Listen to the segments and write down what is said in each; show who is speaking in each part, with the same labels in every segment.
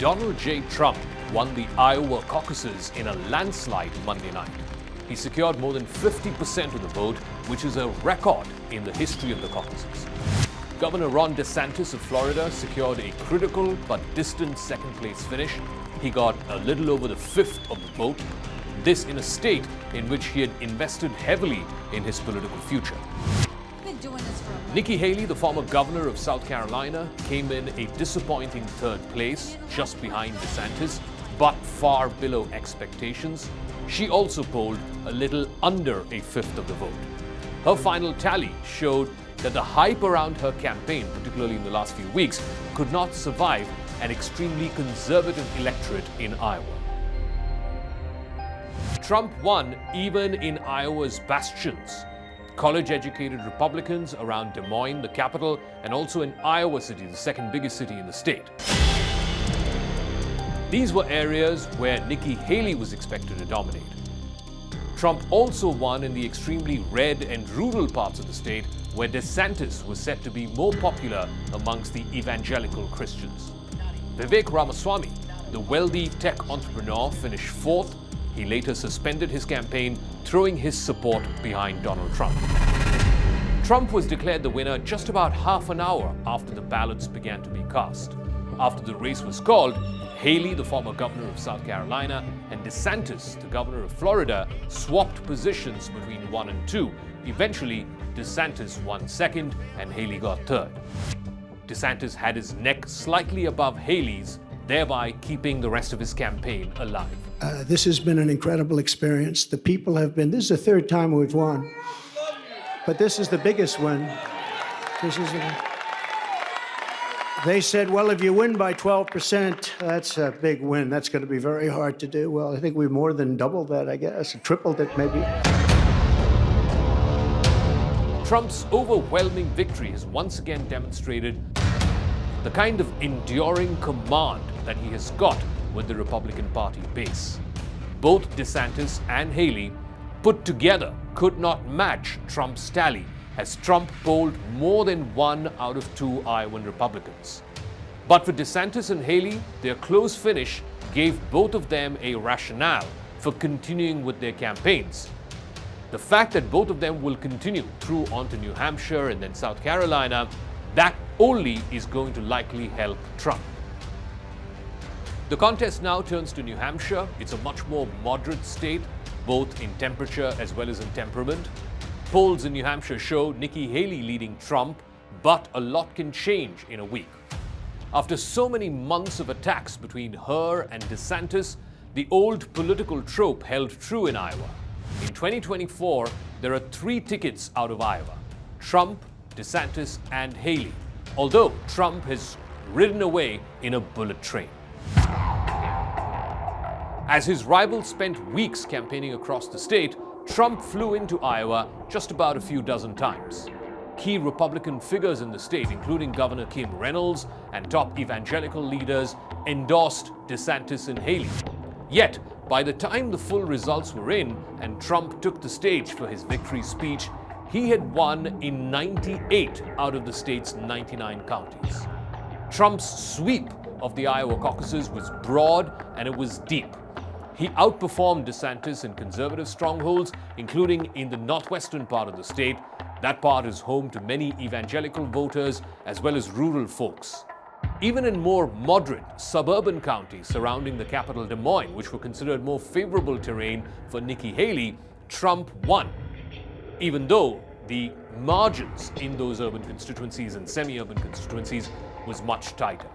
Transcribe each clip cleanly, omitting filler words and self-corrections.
Speaker 1: Donald J. Trump won the Iowa caucuses in a landslide Monday night. He secured more than 50% of the vote, which is a record in the history of the caucuses. Governor Ron DeSantis of Florida secured a critical but distant second-place finish. He got a little over the fifth of the vote. This in a state in which he had invested heavily in his political future. Nikki Haley, the former governor of South Carolina, came in a disappointing third place, just behind DeSantis, but far below expectations. She also polled a little under a fifth of the vote. Her final tally showed that the hype around her campaign, particularly in the last few weeks, could not survive an extremely conservative electorate in Iowa. Trump won even in Iowa's bastions. College-educated Republicans around Des Moines, the capital, and also in Iowa City, the second biggest city in the state. These were areas where Nikki Haley was expected to dominate. Trump also won in the extremely red and rural parts of the state, where DeSantis was said to be more popular amongst the evangelical Christians. Vivek Ramaswamy, the wealthy tech entrepreneur, finished fourth. He later suspended his campaign, throwing his support behind Donald Trump. Trump was declared the winner just about half an hour after the ballots began to be cast. After the race was called, Haley, the former governor of South Carolina, and DeSantis, the governor of Florida, swapped positions between 1 and 2. Eventually, DeSantis won second and Haley got third. DeSantis had his neck slightly above Haley's, thereby keeping the rest of his campaign alive.
Speaker 2: This has been an incredible experience. The people have been, this is the third time we've won, but this is the biggest win. They said, well, if you win by 12%, that's a big win. That's going to be very hard to do. Well, I think we've more than doubled that, I guess, tripled it maybe.
Speaker 1: Trump's overwhelming victory has once again demonstrated the kind of enduring command that he has got with the Republican Party base. Both DeSantis and Haley put together could not match Trump's tally, as Trump polled more than 1 out of 2 Iowan Republicans. But for DeSantis and Haley, their close finish gave both of them a rationale for continuing with their campaigns. The fact that both of them will continue through onto New Hampshire and then South Carolina, that only is going to likely help Trump. The contest now turns to New Hampshire. It's a much more moderate state, both in temperature as well as in temperament. Polls in New Hampshire show Nikki Haley leading Trump, but a lot can change in a week. After so many months of attacks between her and DeSantis, the old political trope held true in Iowa. In 2024, there are 3 tickets out of Iowa: Trump, DeSantis, and Haley, although Trump has ridden away in a bullet train. As his rivals spent weeks campaigning across the state, Trump flew into Iowa just about a few dozen times. Key Republican figures in the state, including Governor Kim Reynolds and top evangelical leaders, endorsed DeSantis and Haley. Yet, by the time the full results were in and Trump took the stage for his victory speech, he had won in 98 out of the state's 99 counties. Trump's sweep of the Iowa caucuses was broad and it was deep. He outperformed DeSantis in conservative strongholds, including in the northwestern part of the state. That part is home to many evangelical voters as well as rural folks. Even in more moderate suburban counties surrounding the capital Des Moines, which were considered more favorable terrain for Nikki Haley, Trump won, even though the margins in those urban constituencies and semi-urban constituencies was much tighter.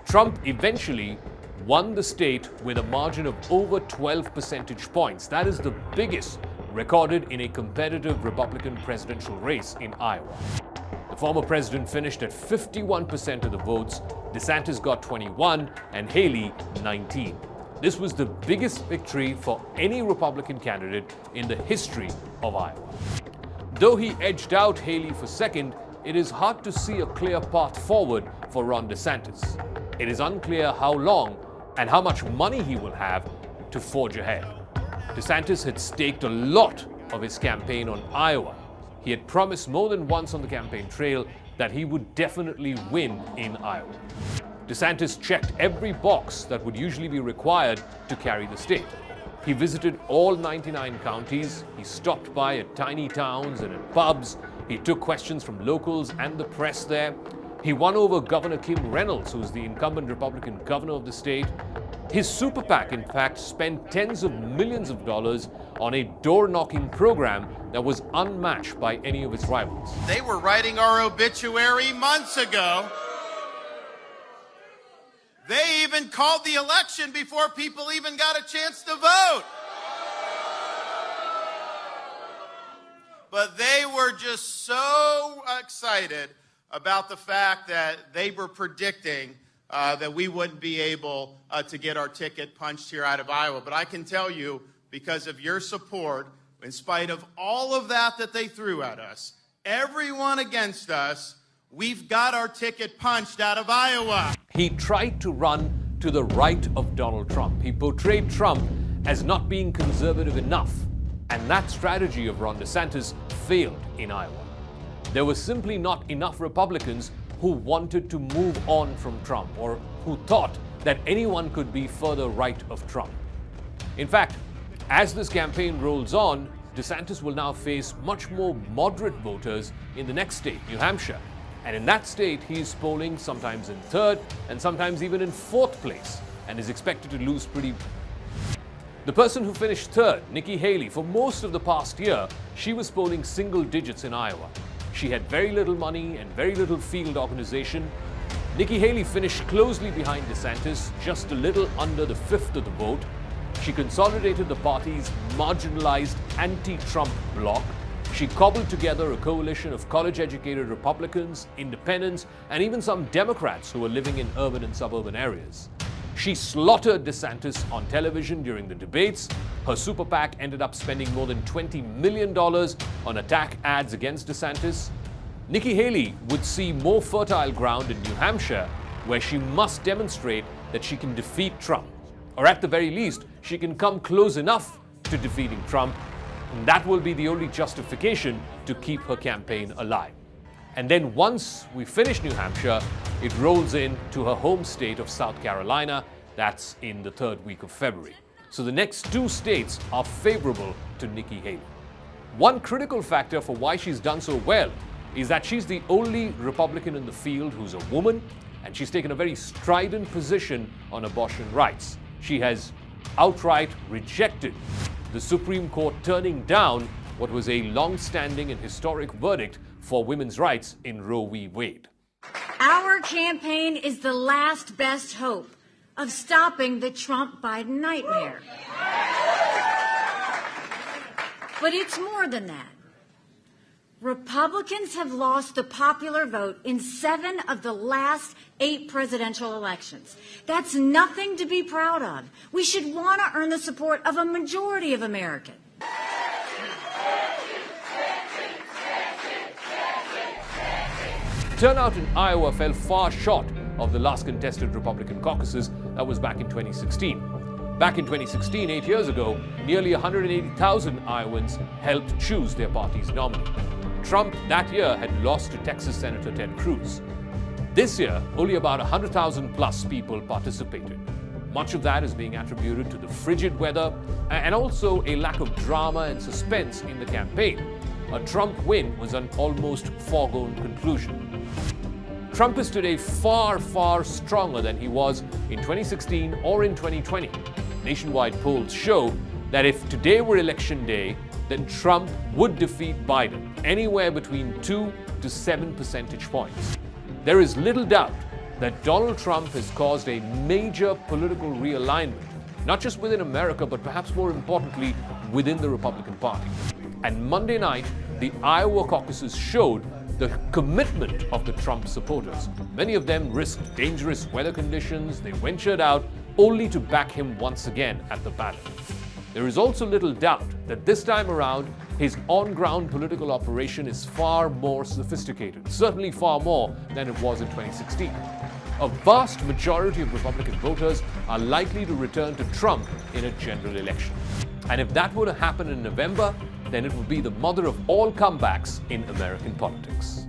Speaker 1: Trump eventually won the state with a margin of over 12 percentage points. That is the biggest recorded in a competitive Republican presidential race in Iowa. The former president finished at 51% of the votes, DeSantis got 21, and Haley 19. This was the biggest victory for any Republican candidate in the history of Iowa. Though he edged out Haley for second, it is hard to see a clear path forward for Ron DeSantis. It is unclear how long and how much money he will have to forge ahead. DeSantis had staked a lot of his campaign on Iowa. He had promised more than once on the campaign trail that he would definitely win in Iowa. DeSantis checked every box that would usually be required to carry the state. He visited all 99 counties, he stopped by at tiny towns and at pubs, he took questions from locals and the press there. He won over Governor Kim Reynolds, who's the incumbent Republican governor of the state. His super PAC, in fact, spent tens of millions of dollars on a door-knocking program that was unmatched by any of its rivals.
Speaker 3: They were writing our obituary months ago. They even called the election before people even got a chance to vote. But they were just so excited about the fact that they were predicting that we wouldn't be able to get our ticket punched here out of Iowa. But I can tell you, because of your support, in spite of all of that they threw at us, everyone against us, we've got our ticket punched out of Iowa.
Speaker 1: He tried to run to the right of Donald Trump. He portrayed Trump as not being conservative enough. And that strategy of Ron DeSantis failed in Iowa. There were simply not enough Republicans who wanted to move on from Trump or who thought that anyone could be further right of Trump. In fact, as this campaign rolls on, DeSantis will now face much more moderate voters in the next state, New Hampshire. And in that state, he is polling sometimes in third and sometimes even in fourth place and is expected to lose pretty. The person who finished third, Nikki Haley, for most of the past year, she was polling single digits in Iowa. She had very little money and very little field organization. Nikki Haley finished closely behind DeSantis, just a little under the fifth of the vote. She consolidated the party's marginalized anti-Trump bloc. She cobbled together a coalition of college-educated Republicans, independents, and even some Democrats who were living in urban and suburban areas. She slaughtered DeSantis on television during the debates. Her super PAC ended up spending more than $20 million on attack ads against DeSantis. Nikki Haley would see more fertile ground in New Hampshire, where she must demonstrate that she can defeat Trump. Or at the very least, she can come close enough to defeating Trump. And that will be the only justification to keep her campaign alive. And then once we finish New Hampshire, it rolls in to her home state of South Carolina. That's in the third week of February. So the next two states are favorable to Nikki Haley. One critical factor for why she's done so well is that she's the only Republican in the field who's a woman, and she's taken a very strident position on abortion rights. She has outright rejected the Supreme Court turning down what was a long-standing and historic verdict for women's rights in Roe v. Wade.
Speaker 4: Our campaign is the last best hope of stopping the Trump-Biden nightmare. But it's more than that. Republicans have lost the popular vote in 7 of the last 8 presidential elections. That's nothing to be proud of. We should want to earn the support of a majority of Americans.
Speaker 1: Turnout in Iowa fell far short of the last contested Republican caucuses. That was back in 2016. Back in 2016, 8 years ago, nearly 180,000 Iowans helped choose their party's nominee. Trump that year had lost to Texas Senator Ted Cruz. This year, only about 100,000 plus people participated. Much of that is being attributed to the frigid weather and also a lack of drama and suspense in the campaign. A Trump win was an almost foregone conclusion. Trump is today far, far stronger than he was in 2016 or in 2020. Nationwide polls show that if today were election day, then Trump would defeat Biden anywhere between 2 to 7 percentage points. There is little doubt that Donald Trump has caused a major political realignment, not just within America, but perhaps more importantly, within the Republican Party. And Monday night, the Iowa caucuses showed the commitment of the Trump supporters. Many of them risked dangerous weather conditions. They ventured out only to back him once again at the ballot. There is also little doubt that this time around, his on-ground political operation is far more sophisticated, certainly far more than it was in 2016. A vast majority of Republican voters are likely to return to Trump in a general election. And if that were to happen in November, then it would be the mother of all comebacks in American politics.